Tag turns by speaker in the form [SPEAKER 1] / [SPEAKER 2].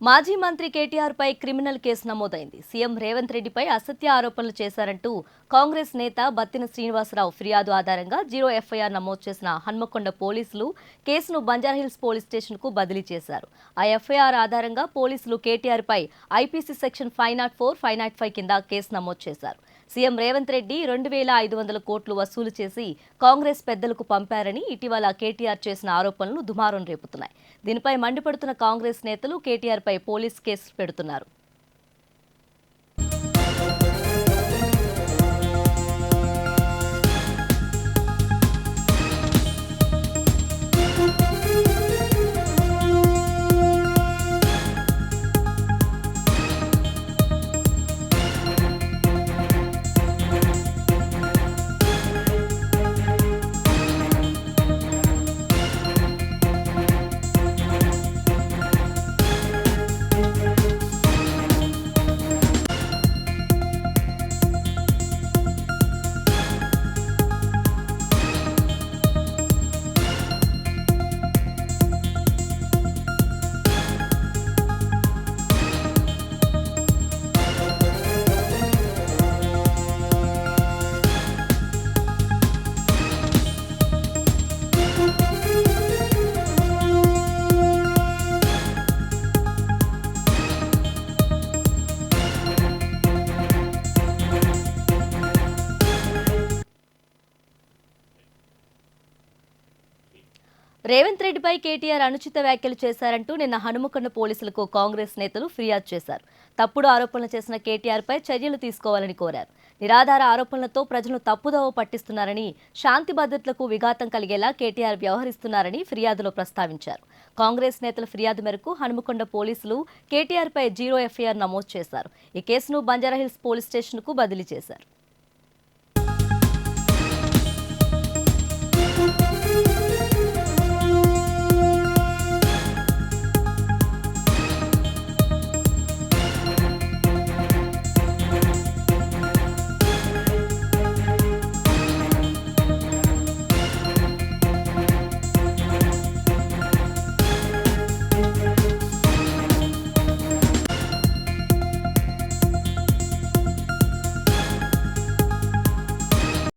[SPEAKER 1] మాజీ మంత్రి కేటీఆర్ పై criminal case నమోదైంది. సీఎం రేవంత్ రెడ్డిపై అసత్య ఆరోపణలు చేశారంటూ కాంగ్రెస్ నేత బత్తిన శ్రీనివాసరావు ఫిర్యాదు ఆధారంగా 0 ఎఫ్ఐఆర్ నమోదు చేసిన హన్మకొండ పోలీసులు కేసును బంజారాహిల్స్ పోలీస్ స్టేషన్కు బదిలీ చేశారు. ఆ ఎఫ్ఐఆర్ ఆధారంగా పోలీసులు కేటీఆర్ పై ఐపీసీ సెక్షన్ 504, 505 కింద కేసు నమోదు చేశారు. సీఎం రేవంత్ రెడ్డి 2,500 కోట్లు వసూలు చేసి కాంగ్రెస్ పెద్దలకు పంపారని ఇటీవల కేటీఆర్ చేసిన ఆరోపణలు దుమారం రేపుతున్నాయి. దీనిపై మండిపడుతున్న కాంగ్రెస్ నేతలు కేటీఆర్ పై పోలీస్ కేసు పెడుతున్నారు. రేవంత్ రెడ్డిపై కేటీఆర్ అనుచిత వ్యాఖ్యలు చేశారంటూ నిన్న హనుమకొండ పోలీసులకు కాంగ్రెస్ నేతలు ఫిర్యాదు చేశారు. తప్పుడు ఆరోపణలు చేసిన కేటీఆర్పై చర్యలు తీసుకోవాలని కోరారు. నిరాధార ఆరోపణలతో ప్రజలను తప్పుదోవ పట్టిస్తున్నారని, శాంతి భద్రతలకు విఘాతం కలిగేలా కేటీఆర్ వ్యవహరిస్తున్నారని ఫిర్యాదులో ప్రస్తావించారు. కాంగ్రెస్ నేతల ఫిర్యాదు మేరకు హనుమకొండ పోలీసులు కేటీఆర్పై 0 ఎఫ్ఐఆర్ నమోదు చేశారు. ఈ కేసును బంజారాహిల్స్ పోలీస్ స్టేషన్కు బదిలీ చేశారు.